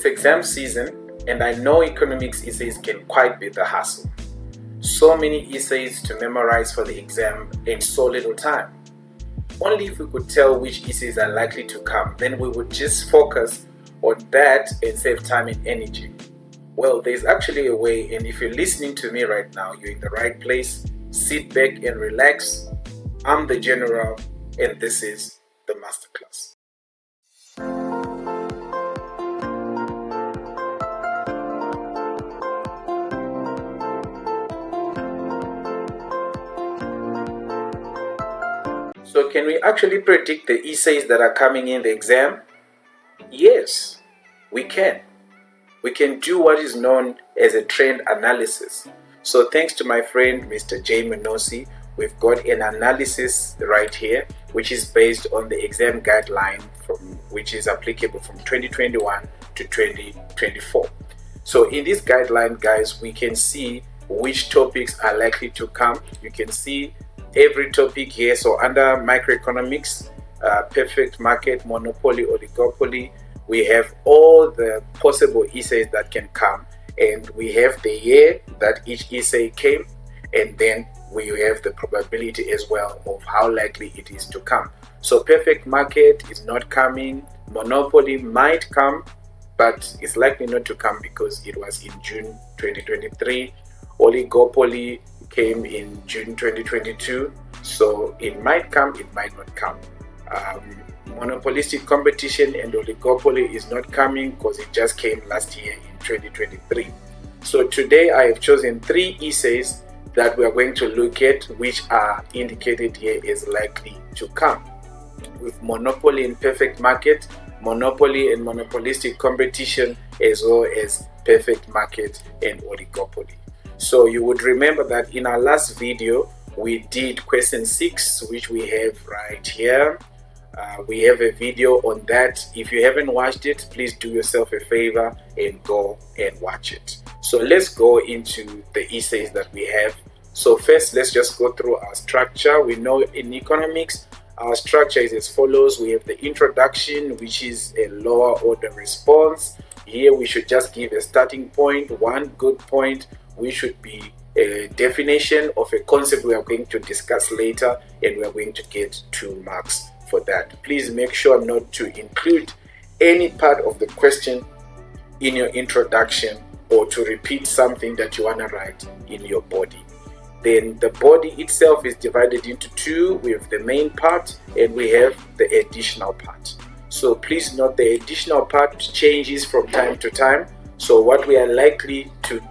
it's exam season, and I know economics essays can quite be the hassle. So many essays to memorize for the exam in so little time. Only if we could tell which essays are likely to come, then we would just focus on that and save time and energy. Well, there's actually a way, and if you're listening to me right now, you're in the right place. Sit back and relax. I'm the General, and this is the Masterclass. So can we actually predict the essays that are coming in the exam? Yes, we can. We can do what is known as a trend analysis. So thanks to my friend Mr. Jay Minosi, we've got an analysis right here which is based on the exam guideline which is applicable from 2021 to 2024. So in this guideline, guys, we can see which topics are likely to come. You can see every topic here. So under microeconomics, perfect market, monopoly, oligopoly, we have all the possible essays that can come, and we have the year that each essay came, and then we have the probability as well of how likely it is to come. So perfect market is not coming, monopoly might come, but it's likely not to come because it was in June 2023. Oligopoly came in June 2022, so it might come, it might not come. Monopolistic competition and oligopoly is not coming because it just came last year in 2023. So today I have chosen 3 essays that we are going to look at, which are indicated here as likely to come. With monopoly and perfect market, monopoly and monopolistic competition, as well as perfect market and oligopoly. So you would remember that in our last video we did question 6, which we have right here. We have a video on that. If you haven't watched it, please do yourself a favor and go and watch it. So let's go into the essays that we have. So first, let's just go through our structure. We know in economics, our structure is as follows. We have the introduction, which is a lower order response. Here we should just give a starting point, one good point, which should be a definition of a concept we are going to discuss later, and we are going to get 2 marks for that. Please make sure not to include any part of the question in your introduction or to repeat something that you want to write in your body. Then the body itself is divided into 2. We have the main part and we have the additional part. So please note the additional part changes from time to time. So what we are likely to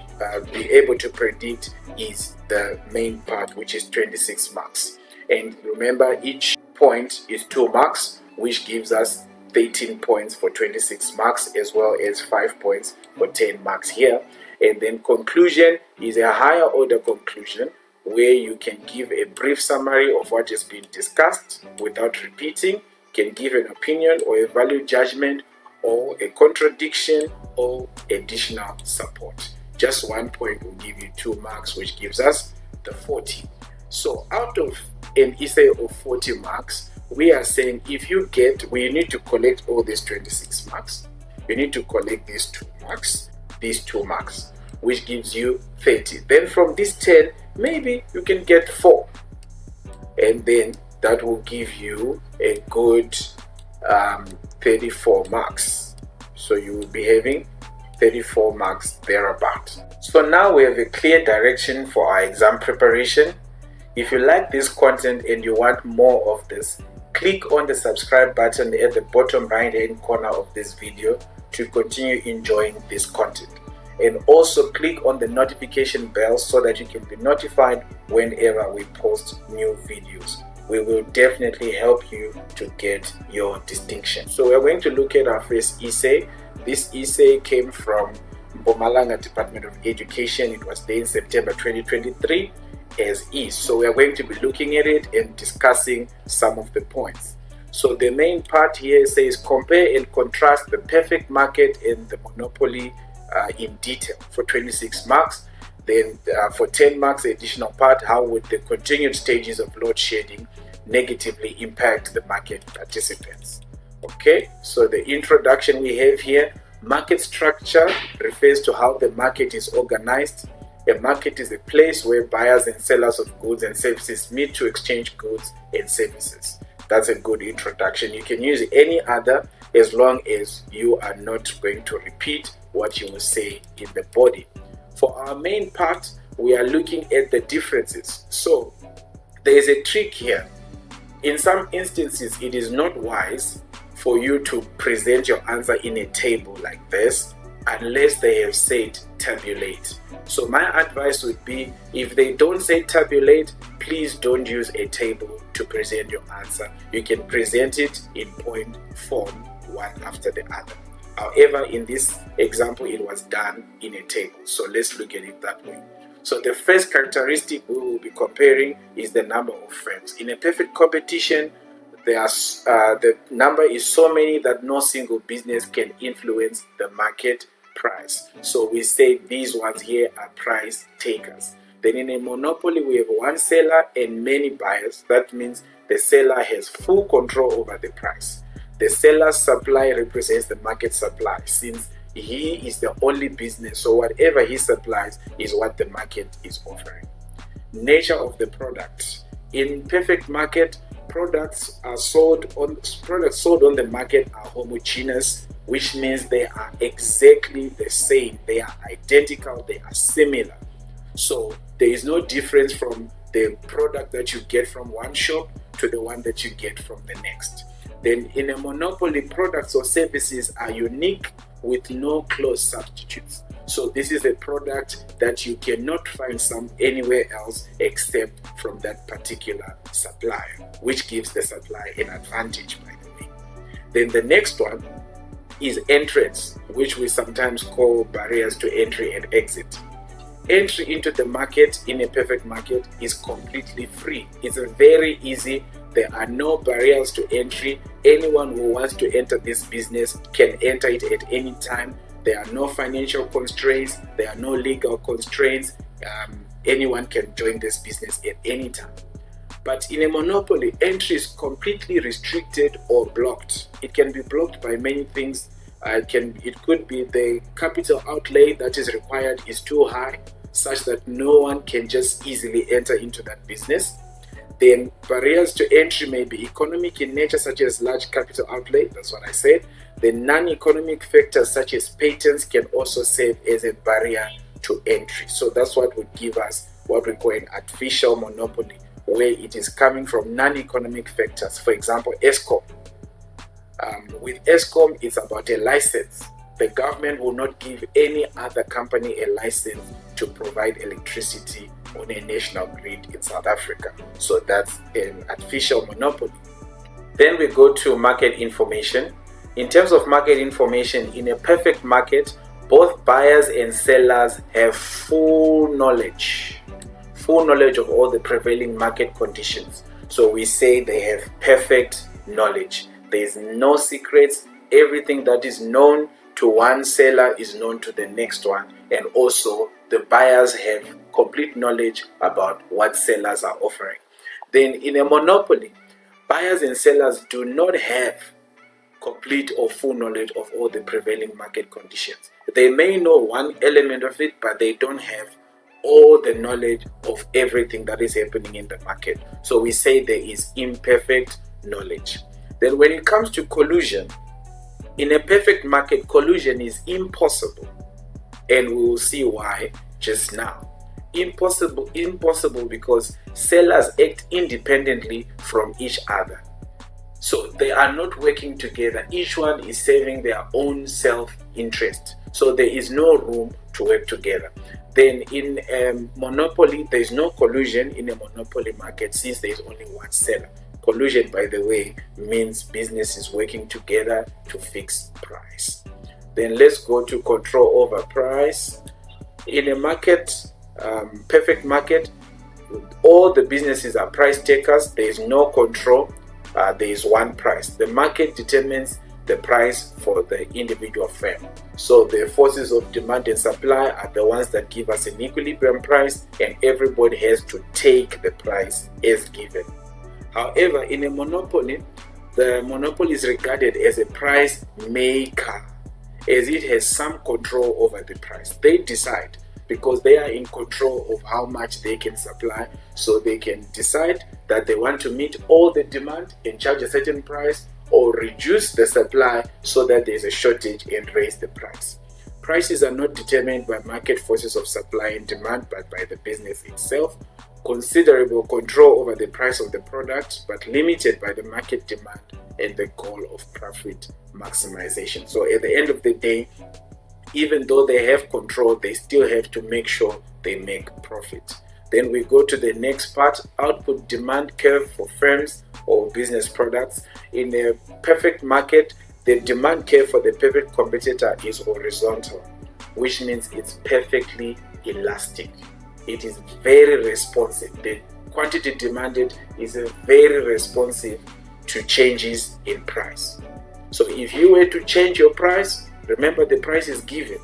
be able to predict is the main part, which is 26 marks. And remember, each point is 2 marks, which gives us 13 points for 26 marks, as well as 5 points for 10 marks here. And then conclusion is a higher order conclusion, where you can give a brief summary of what has been discussed without repeating, can give an opinion or a value judgment or a contradiction or additional support. Just 1 point will give you 2 marks, which gives us the 40. So out of an essay of 40 marks, we are saying if you get, we need to collect all these 26 marks. You need to collect these 2 marks, which gives you 30. Then from this 10, maybe you can get 4. And then that will give you a good 34 marks. So you will be having 34 marks thereabout. So now we have a clear direction for our exam preparation. If you like this content and you want more of this, click on the subscribe button at the bottom right hand corner of this video to continue enjoying this content. And also click on the notification bell so that you can be notified whenever we post new videos. We will definitely help you to get your distinction. So we're going to look at our first essay. This essay came from Mpumalanga Department of Education. It was there in September 2023 as is. So we are going to be looking at it and discussing some of the points. So the main part here says compare and contrast the perfect market and the monopoly in detail for 26 marks. Then for 10 marks, the additional part, how would the continued stages of load shedding negatively impact the market participants? Okay, so the introduction we have here, Market structure refers to how the market is organized. A market is a place where buyers and sellers of goods and services meet to exchange goods and services. That's a good introduction. You can use any other as long as you are not going to repeat what you will say in the body. For our main part, we are looking at the differences. So there is a trick here. In some instances, it is not wise for you to present your answer in a table like this unless they have said tabulate. So my advice would be, if they don't say tabulate, please don't use a table to present your answer. You can present it in point form, one after the other. However, in this example, it was done in a table. So let's look at it that way. So the first characteristic we will be comparing is the number of firms. In a perfect competition, the number is so many that no single business can influence the market price. So we say these ones here are price takers. Then in a monopoly, we have one seller and many buyers. That means the seller has full control over the price. The seller's supply represents the market supply, since he is the only business, so whatever he supplies is what the market is offering. Nature of the product. In perfect market, products sold on the market are homogeneous, which means they are exactly the same, they are identical, they are similar. So there is no difference from the product that you get from one shop to the one that you get from the next. Then in a monopoly, products or services are unique with no close substitutes. So this is a product that you cannot find anywhere else except from that particular supplier, which gives the supplier an advantage, by the way. Then the next one is entrance, which we sometimes call barriers to entry and exit. Entry into the market in a perfect market is completely free. It's very easy. There are no barriers to entry. Anyone who wants to enter this business can enter it at any time. There are no financial constraints. There are no legal constraints. Anyone can join this business at any time. But in a monopoly, entry is completely restricted or blocked. It can be blocked by many things. It could be the capital outlay that is required is too high, such that no one can just easily enter into that business. Then barriers to entry may be economic in nature, such as large capital outlay. That's what I said. The non-economic factors such as patents can also serve as a barrier to entry. So that's what would give us what we call an artificial monopoly, where it is coming from non-economic factors. For example, ESCOM. With ESCOM, it's about a license. The government will not give any other company a license to provide electricity on a national grid in South Africa. So that's an artificial monopoly. Then we go to market information. In terms of market information, in a perfect market, both buyers and sellers have full knowledge of all the prevailing market conditions. So we say they have perfect knowledge. There is no secrets. Everything that is known to one seller is known to the next one, and also the buyers have complete knowledge about what sellers are offering. Then in a monopoly, buyers and sellers do not have complete or full knowledge of all the prevailing market conditions. They may know one element of it, but they don't have all the knowledge of everything that is happening in the market. So we say there is imperfect knowledge. Then when it comes to collusion, in a perfect market, collusion is impossible, and we will see why just now. Impossible because sellers act independently from each other. So they are not working together. Each one is serving their own self-interest. So there is no room to work together. Then in a monopoly, there is no collusion in a monopoly market, since there is only one seller. Collusion, by the way, means businesses working together to fix price. Then let's go to control over price. In a market, perfect market, all the businesses are price takers. There is no control. There is one price. The market determines the price for the individual firm. So the forces of demand and supply are the ones that give us an equilibrium price, and everybody has to take the price as given. However, in a monopoly, the monopoly is regarded as a price maker. as it has some control over the price. They decide because they are in control of how much they can supply, so they can decide that they want to meet all the demand and charge a certain price, or reduce the supply so that there's a shortage and raise the price. Prices are not determined by market forces of supply and demand, but by the business itself. Considerable control over the price of the product, but limited by the market demand and the goal of profit maximization. So at the end of the day, even though they have control, they still have to make sure they make profit. Then we go to the next part, output demand curve for firms or business products. In a perfect market, the demand curve for the perfect competitor is horizontal, which means it's perfectly elastic. It is very responsive. The quantity demanded is very responsive to changes in price. So if you were to change your price, remember the price is given.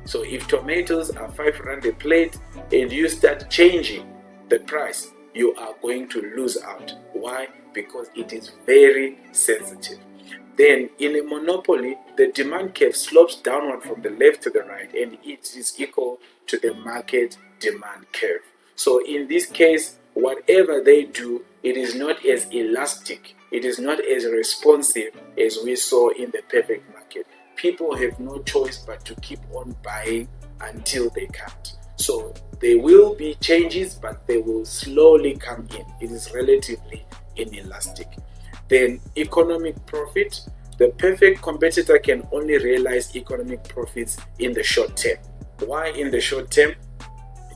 So if tomatoes are 5 rand a plate and you start changing the price, you are going to lose out. Why? Because it is very sensitive. Then in a monopoly, the demand curve slopes downward from the left to the right, and it is equal to the market demand curve. So in this case, whatever they do, it is not as elastic, it is not as responsive as we saw in the perfect market. People have no choice but to keep on buying until they can't. So there will be changes, but they will slowly come in. It is relatively inelastic. Then economic profit. The perfect competitor can only realize economic profits in the short term. Why in the short term?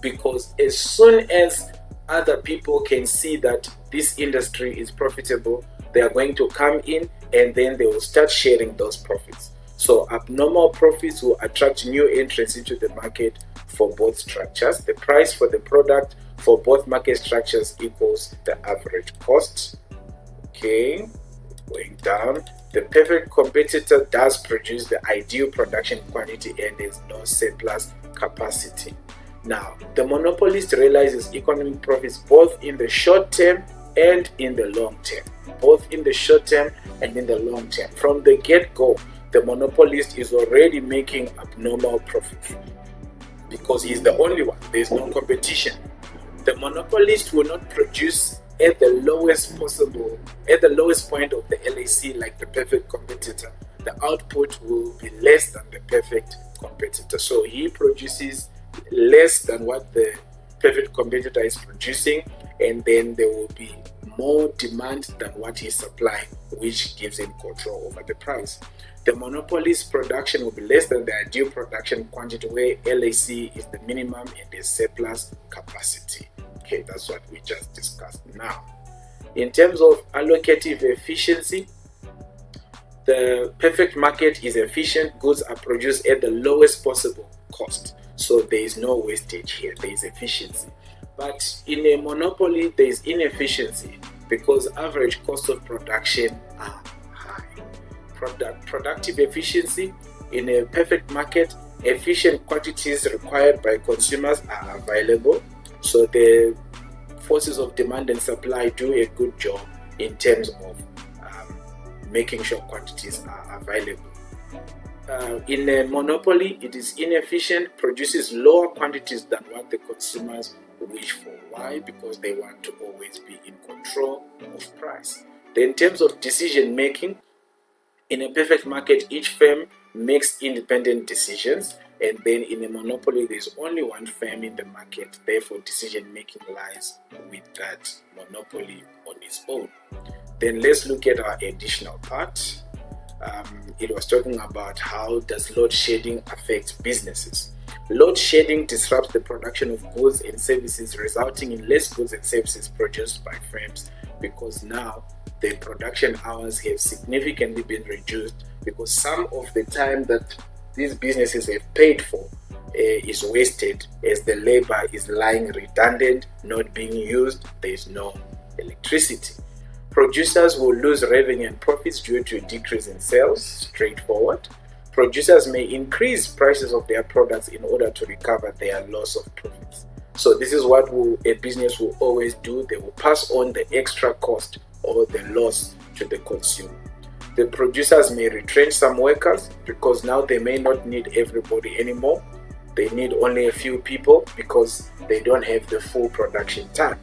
Because as soon as other people can see that this industry is profitable, they are going to come in and then they will start sharing those profits. So abnormal profits will attract new entrants into the market for both structures. The price for the product for both market structures equals the average cost. Okay, going down. The perfect competitor does produce the ideal production quantity and there's no surplus capacity. Now, the monopolist realizes economic profits both in the short term and in the long term. Both in the short term and in the long term. From the get-go, the monopolist is already making abnormal profits because he's the only one. There's no competition. The monopolist will not produce at the lowest point of the LAC like the perfect competitor. The output will be less than the perfect competitor. So he produces less than what the perfect competitor is producing, and then there will be more demand than what he's supplying, which gives him control over the price. The monopolist's production will be less than the ideal production quantity, where LAC is the minimum and the surplus capacity. Okay, that's what we just discussed. Now, in terms of allocative efficiency, the perfect market is efficient. Goods are produced at the lowest possible cost. So there is no wastage here, there is efficiency. But in a monopoly, there is inefficiency because average cost of production are high. Productive efficiency, in a perfect market, efficient quantities required by consumers are available. So the forces of demand and supply do a good job in terms of making sure quantities are available. In a monopoly, it is inefficient, produces lower quantities than what the consumers wish for. Why? Because they want to always be in control of price. Then in terms of decision making, in a perfect market, each firm makes independent decisions, and then in a monopoly, there's only one firm in the market. Therefore, decision making lies with that monopoly on its own. Then let's look at our additional part. It was talking about how does load shedding affect businesses. Load shedding disrupts the production of goods and services, resulting in less goods and services produced by firms, because now the production hours have significantly been reduced, because some of the time that these businesses have paid for is wasted, as the labor is lying redundant, not being used. There is no electricity. Producers will lose revenue and profits due to a decrease in sales. Straightforward. Producers may increase prices of their products in order to recover their loss of profits. So this is what a business will always do. They will pass on the extra cost or the loss to the consumer. The producers may retrench some workers because now they may not need everybody anymore. They need only a few people because they don't have the full production time.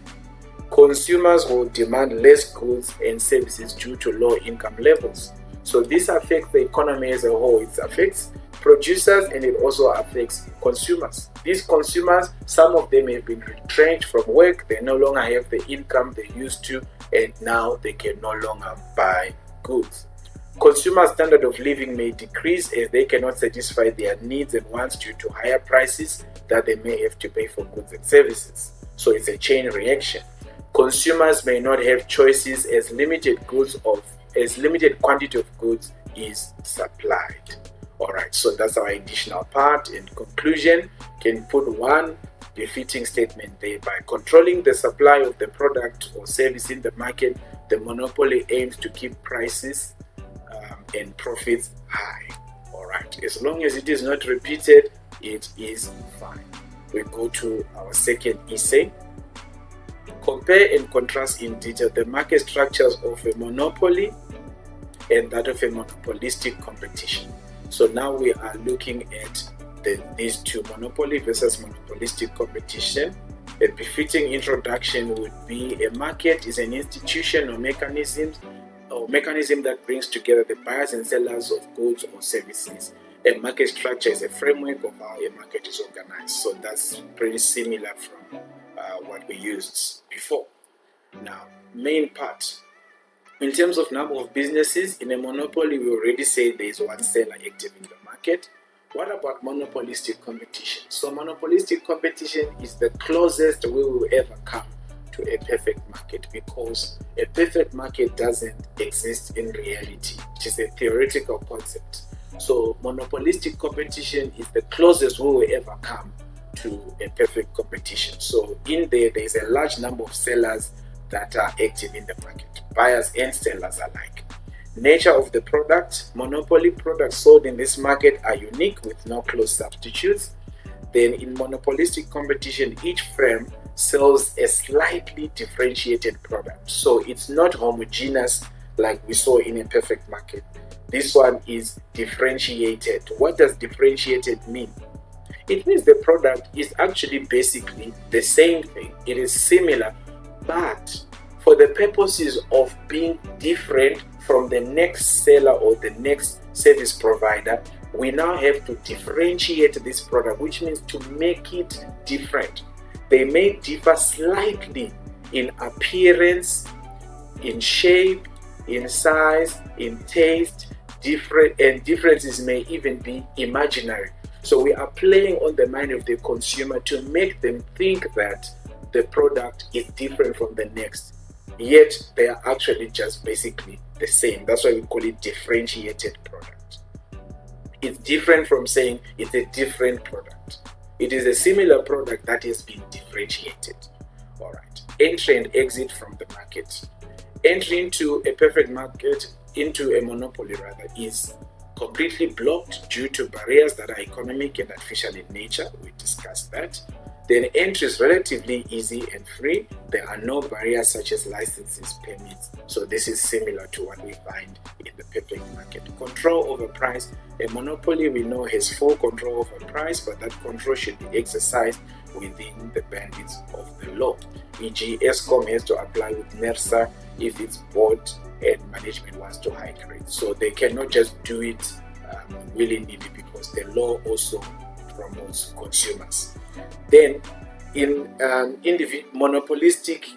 Consumers will demand less goods and services due to low income levels. So this affects the economy as a whole. It affects producers and it also affects consumers. These consumers, some of them have been retrenched from work. They no longer have the income they used to, and now they can no longer buy goods. Consumer standard of living may decrease as they cannot satisfy their needs and wants due to higher prices that they may have to pay for goods and services. So it's a chain reaction. Consumers may not have choices as limited quantity of goods is supplied. Alright, so that's our additional part. In conclusion, can put one defeating statement there. By controlling the supply of the product or service in the market, the monopoly aims to keep prices and profits high. Alright, as long as it is not repeated, it is fine. We go to our second essay. Compare and contrast in detail the market structures of a monopoly and that of a monopolistic competition. So now we are looking at these two, monopoly versus monopolistic competition. A befitting introduction would be: a market is an institution or mechanism that brings together the buyers and sellers of goods or services. A market structure is a framework of how a market is organized. So that's pretty similar from what we used before. Now, main part. In terms of number of businesses, in a monopoly, we already say there is one seller active in the market. What about monopolistic competition? So monopolistic competition is the closest we will ever come to a perfect market, because a perfect market doesn't exist in reality. It is a theoretical concept. So monopolistic competition is the closest we will ever come to a perfect competition. So in there is a large number of sellers that are active in the market, buyers and sellers alike. Nature of the product: monopoly products sold in this market are unique with no close substitutes. Then in monopolistic competition, each firm sells a slightly differentiated product. So it's not homogeneous like we saw in a perfect market. This one is differentiated. What does differentiated mean? It means the product is actually basically the same thing. It is similar, but for the purposes of being different from the next seller or the next service provider, we now have to differentiate this product, which means to make it different. They may differ slightly in appearance, in shape, in size, in taste, and differences may even be imaginary. So we are playing on the mind of the consumer to make them think that the product is different from the next, yet they are actually just basically the same. That's why we call it differentiated product. It's different from saying it's a different product. It is a similar product that has been differentiated. All right. Entry and exit from the market. Entry into a perfect market, into a monopoly rather, is completely blocked due to barriers that are economic and artificial in nature. We discussed that. Then entry is relatively easy and free. There are no barriers such as licenses, permits. So this is similar to what we find in the perfect market. Control over price. A monopoly, we know, has full control over price, but that control should be exercised within the bandits of the law. E.g., ESCOM has to apply with NERSA if its board and management wants to hike rates. So they cannot just do it willy-nilly, because the law also promotes consumers. Then in monopolistic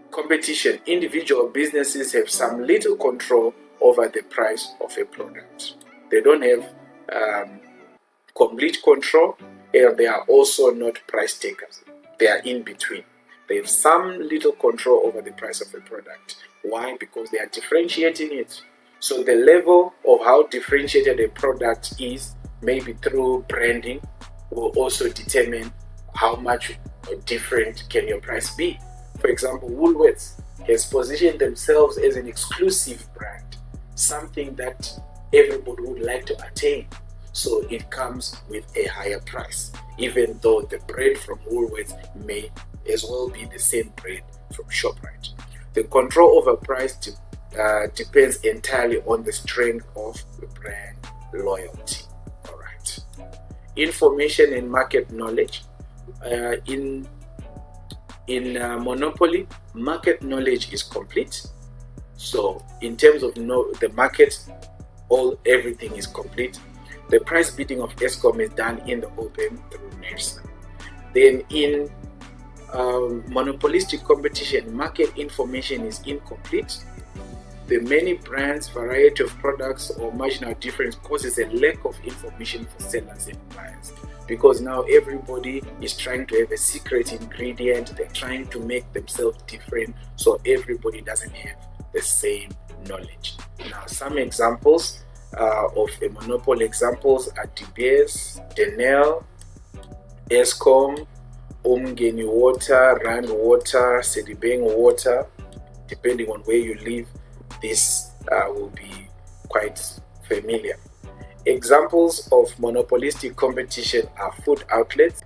competition, individual businesses have some little control over the price of a product. They don't have complete control, and they are also not price takers. They are in between. They have some little control over the price of a product. Why? Because they are differentiating it. So the level of how differentiated a product is, maybe through branding, will also determine how much different can your price be. For example, Woolworths has positioned themselves as an exclusive brand, something that everybody would like to attain. So it comes with a higher price, even though the bread from Woolworths may as well be the same bread from ShopRite. The control over price depends entirely on the strength of the brand loyalty. All right. Information and market knowledge. In monopoly, market knowledge is complete. So in terms of the market, everything is complete. The price bidding of Eskom is done in the open through NERSA. Then in monopolistic competition, market information is incomplete. The many brands, variety of products, or marginal difference causes a lack of information for sellers and buyers, because now everybody is trying to have a secret ingredient. They're trying to make themselves different, so everybody doesn't have the same knowledge. Now, some examples of a monopoly examples are De Beers, Denel, Eskom, Umgeni Water, Rand Water, Sedibeng Water. Depending on where you live, this will be quite familiar. Examples of monopolistic competition are food outlets,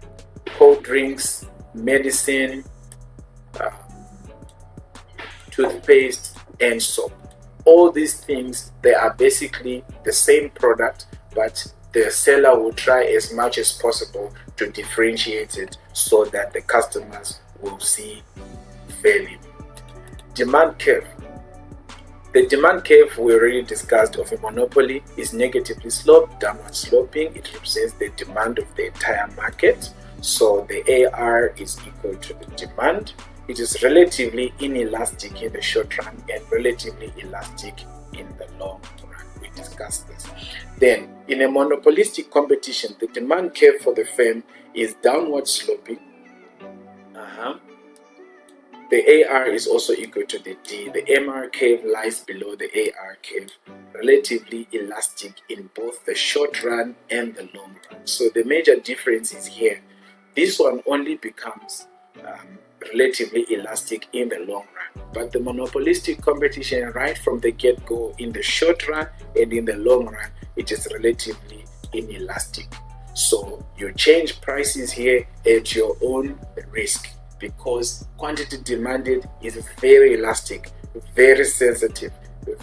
cold drinks, medicine, toothpaste, and soap. All these things, they are basically the same product, but the seller will try as much as possible to differentiate it so that the customers will see value. Demand curve. The demand curve we already discussed of a monopoly is negatively sloped, downward sloping. It represents the demand of the entire market. So the AR is equal to the demand. It is relatively inelastic in the short run and relatively elastic in the long run. We discussed this. Then, in a monopolistic competition, the demand curve for the firm is downward sloping. The AR is also equal to the D. The MR curve lies below the AR curve, relatively elastic in both the short run and the long run. So the major difference is here. This one only becomes relatively elastic in the long run. But the monopolistic competition, right from the get-go, in the short run and in the long run, it is relatively inelastic. So you change prices here at your own risk, because quantity demanded is very elastic, very sensitive,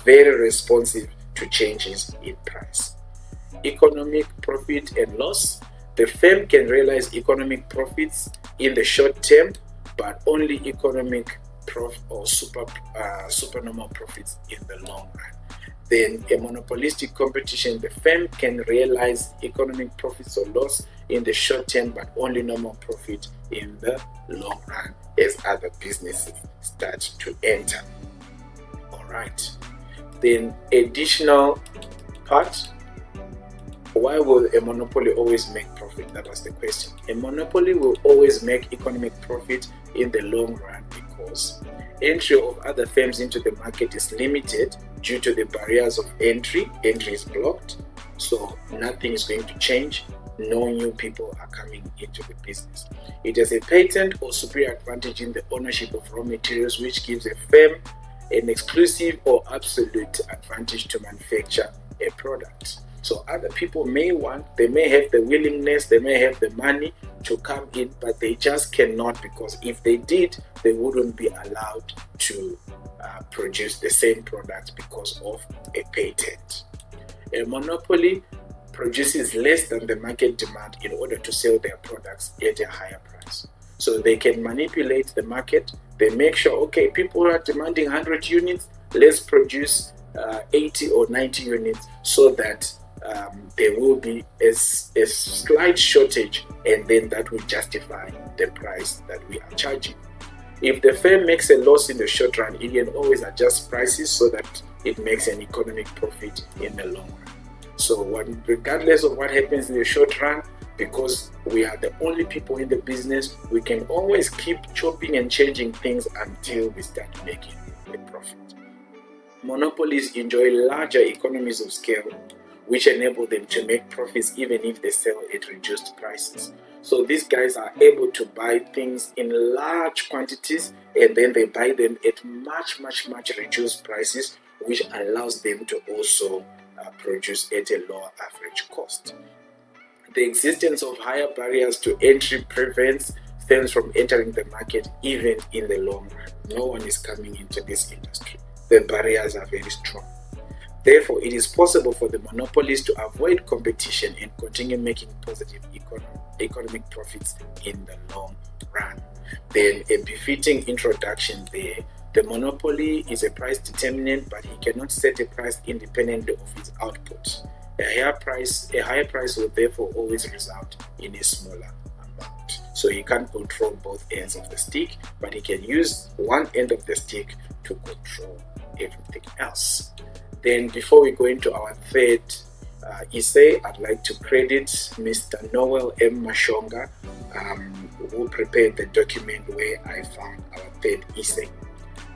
very responsive to changes in price. Economic profit and loss. The firm can realize economic profits in the short term, but only economic or supernormal profits in the long run. Then a monopolistic competition, the firm can realize economic profits or loss in the short term, but only normal profit in the long run as other businesses start to enter. All right. Then additional part. Why will a monopoly always make profit? That was the question. A monopoly will always make economic profit in the long run because entry of other firms into the market is limited due to the barriers of entry. Entry is blocked, so nothing is going to change. No new people are coming into the business. It has a patent or superior advantage in the ownership of raw materials, which gives a firm an exclusive or absolute advantage to manufacture a product. So other people they may have the willingness, they may have the money to come in, but they just cannot, because if they did, they wouldn't be allowed to produce the same product because of a patent. A monopoly produces less than the market demand in order to sell their products at a higher price. So they can manipulate the market. They make sure, okay, people are demanding 100 units, let's produce 80 or 90 units so that there will be a slight shortage, and then that will justify the price that we are charging. If the firm makes a loss in the short run, it can always adjust prices so that it makes an economic profit in the long run. So regardless of what happens in the short run, because we are the only people in the business, we can always keep chopping and changing things until we start making a profit. Monopolies enjoy larger economies of scale, which enable them to make profits even if they sell at reduced prices. So these guys are able to buy things in large quantities, and then they buy them at much reduced prices, which allows them to also produce at a lower average cost. The existence of higher barriers to entry prevents firms from entering the market even in the long run. No one is coming into this industry. the barriers are very strong. Therefore, it is possible for the monopolies to avoid competition and continue making positive economic profits in the long run. Then a befitting introduction there. The monopoly is a price determinant, but he cannot set a price independently of his output. A higher price will therefore always result in a smaller amount. So he can't control both ends of the stick, but he can use one end of the stick to control everything else. Then before we go into our third essay, I'd like to credit Mr. Noel M. Mashonga, who prepared the document where I found our third essay.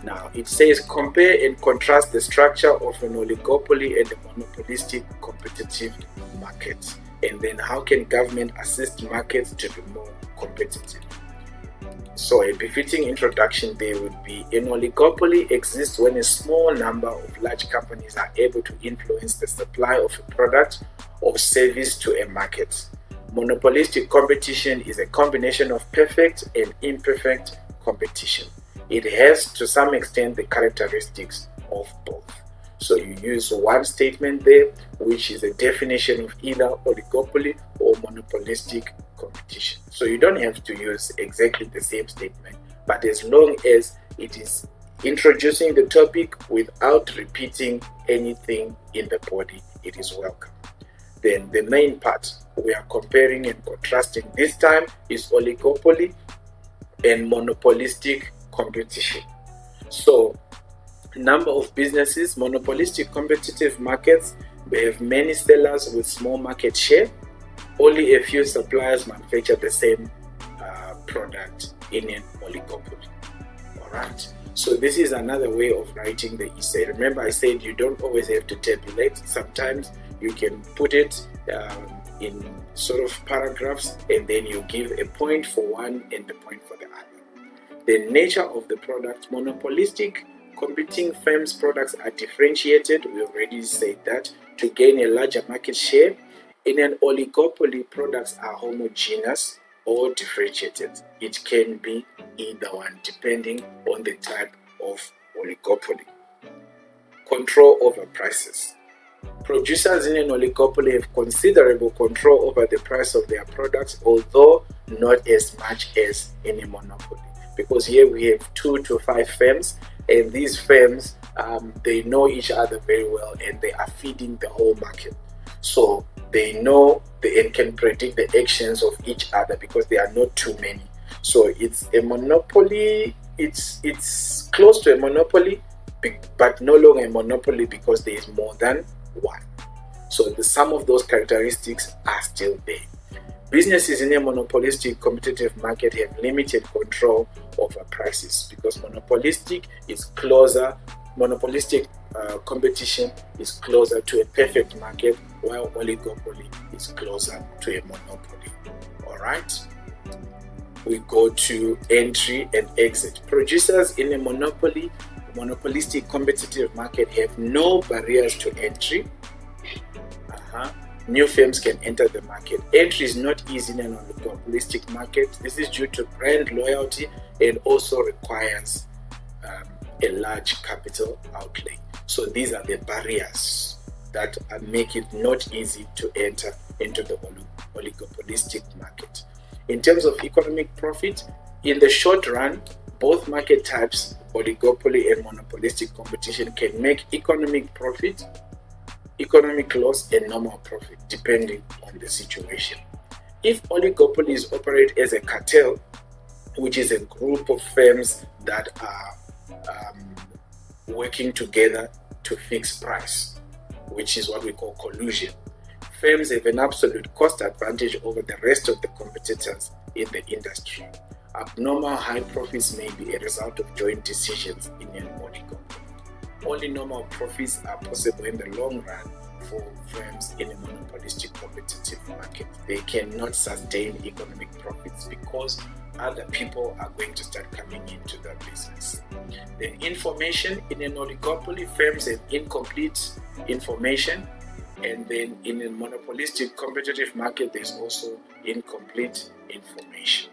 Now, it says, compare and contrast the structure of an oligopoly and a monopolistic competitive market. And then how can government assist markets to be more competitive? So a befitting introduction there would be, an oligopoly exists when a small number of large companies are able to influence the supply of a product or service to a market. Monopolistic competition is a combination of perfect and imperfect competition. It has to some extent the characteristics of both. So you use one statement there, which is a definition of either oligopoly or monopolistic competition. So you don't have to use exactly the same statement, but as long as it is introducing the topic without repeating anything in the body, it is welcome. Then the main part we are comparing and contrasting this time is oligopoly and monopolistic competition. So, number of businesses, monopolistic competitive markets, they have many sellers with small market share. Only a few suppliers manufacture the same product in an oligopoly. Alright, so this is another way of writing the essay. Remember, I said you don't always have to tabulate. Sometimes you can put it in sort of paragraphs, and then you give a point for one and a point for the other. The nature of the product, monopolistic competing firms' products are differentiated, we already said that, to gain a larger market share. In an oligopoly, products are homogeneous or differentiated. It can be either one depending on the type of oligopoly. Control over prices. Producers in an oligopoly have considerable control over the price of their products, although not as much as in a monopoly. Because here we have 2 to 5 firms, and these firms, they know each other very well, and they are feeding the whole market. So they know and can predict the actions of each other because there are not too many. So it's a monopoly, it's close to a monopoly, but no longer a monopoly because there is more than one. So some of those characteristics are still there. Businesses in a monopolistic competitive market have limited control over prices because monopolistic competition is closer to a perfect market, while oligopoly is closer to a monopoly. Alright, we go to entry and exit. Producers in a monopolistic competitive market have no barriers to entry. New firms can enter the market. Entry is not easy in an oligopolistic market. This is due to brand loyalty and also requires a large capital outlay. So these are the barriers that make it not easy to enter into the oligopolistic market. In terms of economic profit, in the short run, both market types, oligopoly and monopolistic competition, can make economic profit, economic loss, and normal profit depending on the situation. If oligopolies operate as a cartel, which is a group of firms that are working together to fix price, which is what we call collusion, firms have an absolute cost advantage over the rest of the competitors in the industry. Abnormal high profits may be a result of joint decisions in an oligopoly. Only normal profits are possible in the long run for firms in a monopolistic competitive market. They cannot sustain economic profits because other people are going to start coming into the business. Then information, in an oligopoly, firms have incomplete information, and then in a monopolistic competitive market, there's also incomplete information.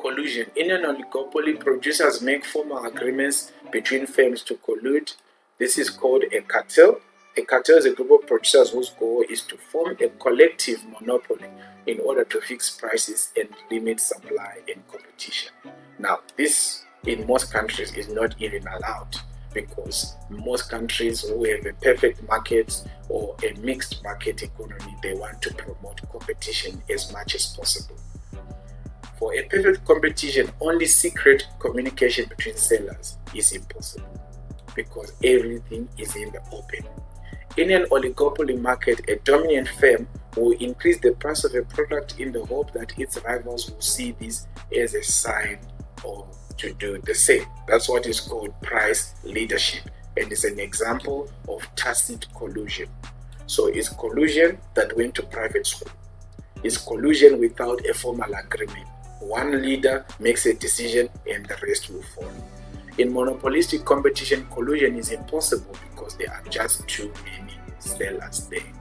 collusion. In an oligopoly, producers make formal agreements between firms to collude. This is called a cartel. A cartel is a group of producers whose goal is to form a collective monopoly in order to fix prices and limit supply and competition. Now, this in most countries is not even allowed, because most countries who have a perfect market or a mixed market economy, they want to promote competition as much as possible. For a perfect competition, only secret communication between sellers is impossible, because everything is in the open. In an oligopoly market, a dominant firm will increase the price of a product in the hope that its rivals will see this as a sign or to do the same. That's what is called price leadership, and is an example of tacit collusion. So it's collusion that went to private school. It's collusion without a formal agreement. One leader makes a decision and the rest will follow. In monopolistic competition, collusion is impossible because there are just too many sellers there.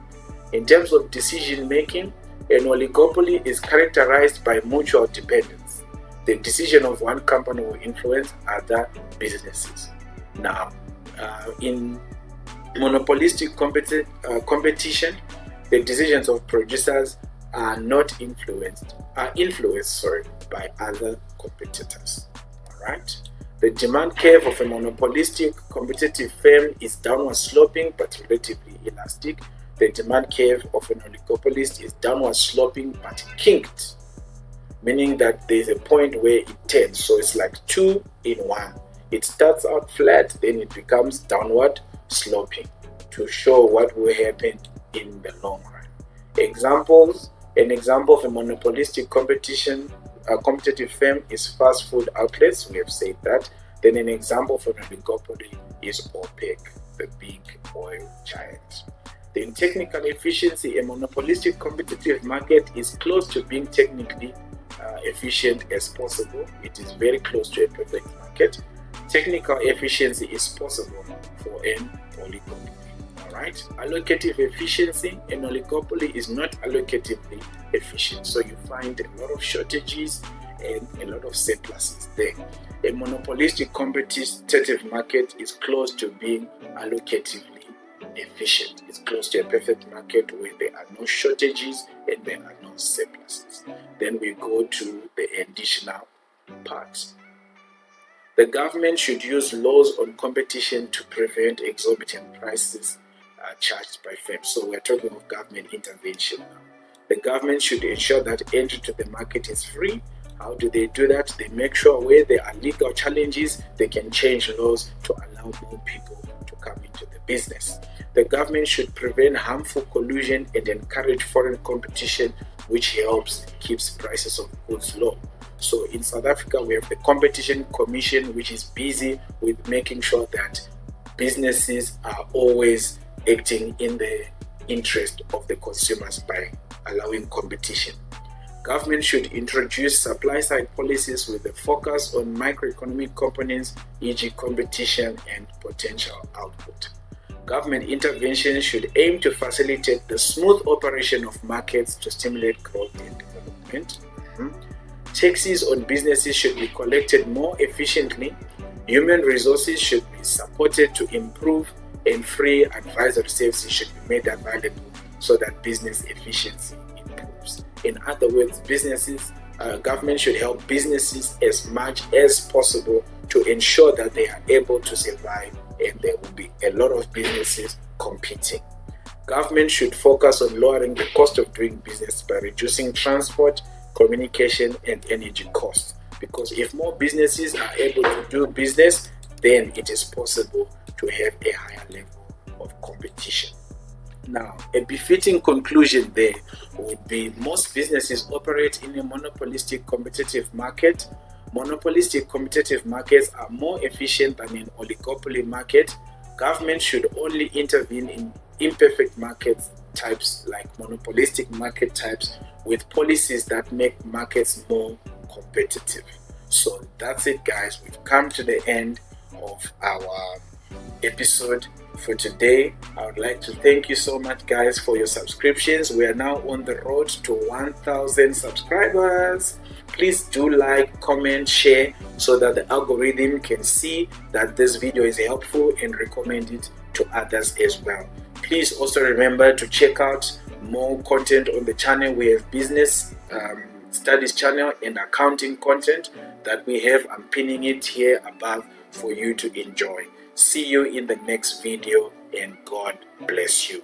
In terms of decision making, an oligopoly is characterized by mutual dependence. The decision of one company will influence other businesses. Now, in monopolistic competition, the decisions of producers are influenced by other competitors. All right. The demand curve of a monopolistic competitive firm is downward sloping but relatively elastic. The demand curve of an oligopolist is downward sloping but kinked, meaning that there's a point where it turns. So it's like 2 in 1. It starts out flat, then it becomes downward sloping to show what will happen in the long run. Examples: an example of a monopolistic competitive firm is fast food outlets. We have said that. Then an example for an oligopoly is OPEC, the big oil giant. Then technical efficiency: a monopolistic competitive market is close to being technically efficient as possible. It is very close to a perfect market. Technical efficiency is possible for an oligopoly. Alright, allocative efficiency: an oligopoly is not allocatively efficient, so you find a lot of shortages and a lot of surpluses there. A monopolistic competitive market is close to being allocatively efficient. It's close to a perfect market where there are no shortages and there are no surpluses. Then we go to the additional parts. The government should use laws on competition to prevent exorbitant prices charged by firms. So we're talking of government intervention now. The government should ensure that entry to the market is free. How do they do that? They make sure where there are legal challenges, they can change laws to allow more people to come into the business. The government should prevent harmful collusion and encourage foreign competition, which helps keeps prices of goods low. So in South Africa, we have the Competition Commission, which is busy with making sure that businesses are always acting in the interest of the consumers by allowing competition. Government should introduce supply-side policies with a focus on microeconomic components, e.g. competition and potential output. Government intervention should aim to facilitate the smooth operation of markets to stimulate growth and development. Taxes on businesses should be collected more efficiently. Human resources should be supported to improve, and free advisory services should be made available so that business efficiency improves. In other words, government should help businesses as much as possible to ensure that they are able to survive, and there will be a lot of businesses competing. Government should focus on lowering the cost of doing business by reducing transport, communication, and energy costs. Because if more businesses are able to do business, then it is possible to have a higher level of competition. Now, a befitting conclusion there would be most businesses operate in a monopolistic competitive market. Monopolistic competitive markets are more efficient than an oligopoly market. Government should only intervene in imperfect market types like monopolistic market types with policies that make markets more competitive. So that's it, guys. We've come to the end of our episode for today. I would like to thank you so much, guys, for your subscriptions. We are now on the road to 1,000 subscribers. Please do like, comment, share so that the algorithm can see that this video is helpful and recommend it to others as well. Please also remember to check out more content on the channel. We have business studies channel and accounting content that we have. I'm pinning it here above for you to enjoy. See you in the next video, and God bless you.